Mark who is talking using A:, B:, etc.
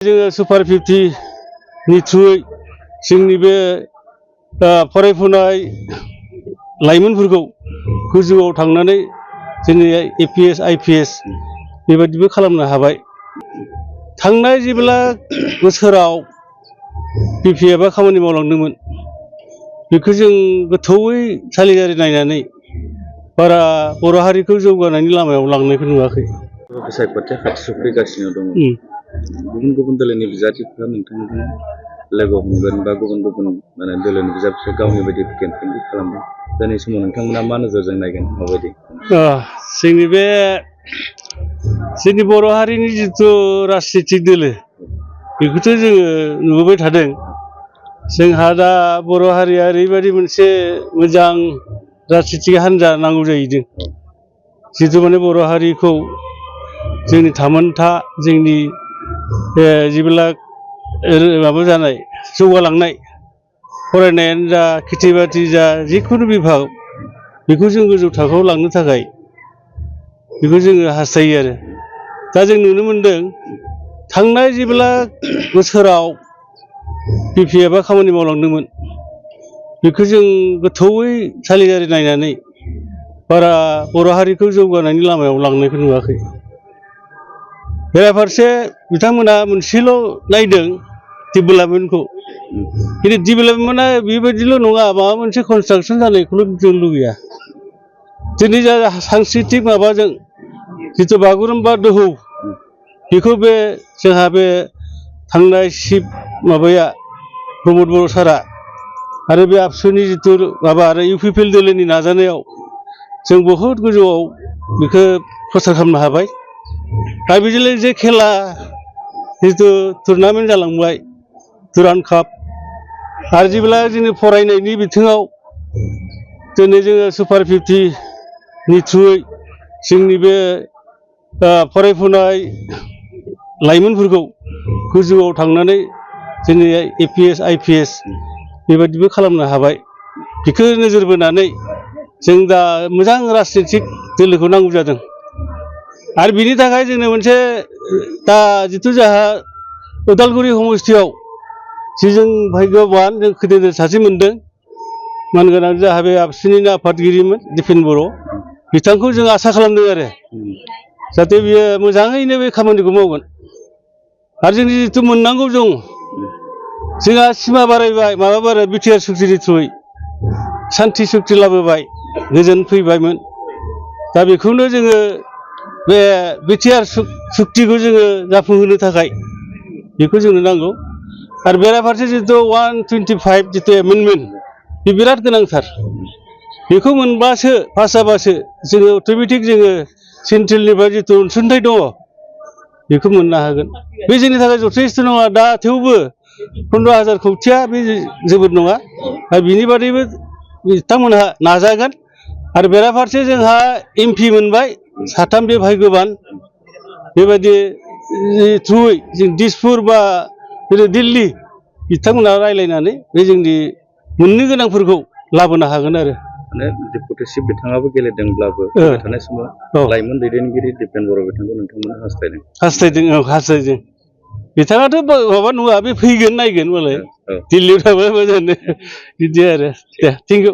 A: जोङो सुपार 50 नि थ्रुयै जोंनि बे फरायफुनाय लाइमोनफोरखौ गोजौआव थांनानै जोंनि APS IPS बेबायदिबो खालामनो हाबाय। थांनाय जेब्ला बोसोराव BPFआ खामानि मावलांदोंमोन बेखौ जों गोथौयै सालिजारि नायनानै बारा बर' हारिखौ जौगानायनि लामायाव लांनायखौ नुवाखै।
B: सायख'थिया खाथि सफैगासिनो दङ। गुबुन गुबुन दोलोनि बिजाथिफोरा नोंथांजों लोगो हमगोन बा गुबुन गुबुन दोलोनि बिजाथिफोरा गावनि बायदि केम्पेइनबो खालामदों। दिनै समाव नोंथांमोना मा नोजोरजों नायगोन माबायदि?
A: जोंनि बर' हारिनि जिथु राजनितिक दोलो बेखौथ' जोङो नुबोबाय थादों। जोंहा दा बर' हारिया ओरैबायदि मोनसे मोजां राजनितिक हान्जा नांगौ जाहैदों जिथु माने बर' हारिखौ जोंनि थामोनथा जोंनि जिবিলাক माबा जानाय जौगालांनाय फरायनायानो जा खेथि बाथि जा जिखुनु बिभाग बेखौ जों गोजौ थाखोआव लांनो थाखाय बेखौ जोङो हास्थायो आरो दा जों नुनो मोनदों थांनाय जेब्ला बोसोराव BPFआ खामानि मावलांदोंमोन बेखौ जों गोथौयै सालिजारि नायनानै बारा बर' हारिखौ जौगानायनि लामायाव लांनायखौ नुवाखै। बेराफारसे बिथांमोना मोनसेल' नायदों डेभेलपमेन्टखौ, खिन्थु डेभेलपमेन्टआ बेबायदिल' नङा, माबा मोनसे कनस्ट्राक्सन जानायखौल' जों लुगैया। दिनै जा सांस्कृतिक माबाजों जिथु बागुरुम्बा दोहौ बेखौ बे जोंहा बे थांनाय चिफ माबाया प्रमद बर' सारा आरो बे आबसुनि जिथु माबा आरो UPPL दोलोनि नाजानायाव जों बहुद गोजौआव बेखौ प्रसार खालामनो हाबाय। दा बेजों लोगोसे खेला जिथु टुर्नामेन्ट जालांबाय दुरान्ड काप आरो जेब्ला जोंनि फरायनायनि बिथिङाव दिनै जोङो सुपार 50 नि थ्रुयै जोंनि बे फरायफुनाय लाइमोनफोरखौ गोजौआव थांनानै जोंनि APS IPS बेबायदिबो खालामनो हाबाय। बेखौ नोजोर बोनानै जों दा मोजां राजनितिक दोलोखौ नांगौ जादों आरो बिनि थाखाय जोंनो मोनसे दा जिथु जोंहा उदालगुरि समस्थियाव जि जों भाग्यबान जों खोदोर सासे मोनदों मानगोनां जोंहा बे आबसुनिनो आफादगिरिमोन दिपेन बर' बिथांखौ जों आसा खालामदों आरो जाहाथे बियो मोजाङैनो बे खामानिखौ मावगोन। आरो जोंनि जिथु मोननांगौ जोंहा सिमा बारायबाय माबा बाराय BTR सुक्तिनि थ्रुयै सान्थि सुक्ति लाबोबाय गोजोन फैबायमोन। दा बेखौनो जोङो बे BTR सुक्तिखौ जोङो जाफुंहोनो थाखाय बेखौ जोंनो नांगौ। आरो बेराफारसे जिथु 125 जिथु एमेन्डमेन्ट बे बिराद गोनांथार। बेखौ मोनबासो पास जाबासो जोङो अट'मेटिक जोङो सेन्ट्रेलनिफ्राय जिथु अनसुंथाइ दङ बेखौ मोननो हागोन। बे जोंनि थाखाय जथेस्थ' नङा दा, थेवबो 15,000 कौटिया बे जोबोद नङा आरो बिनि बादैबो बिथांमोनहा नाजागोन। आरो बेराफारसे जोंहा MP मोनबाय साथाम, बे भाग्यबान। बेबायदि थ्रुयै जों दिसपुर बा दिल्ली बिथांमोनहा रायज्लायनानै बे जोंनि मोननो गोनांफोरखौ लाबोनो हागोन आरो।
B: माने डेपुटेसिप बिथाङाबो गेलेदोंब्लाबो थानाय समाव लाइमोन दैदेनगिरि दिपेन बर' बिथांखौ नोंथांमोना
A: हास्थायदों। बिथाङाथ' माबा नङा, बे फैगोन नायगोन मालाय दिल्लीयाव थाबा मोजां बिदि आरो। दे थेंक इउ।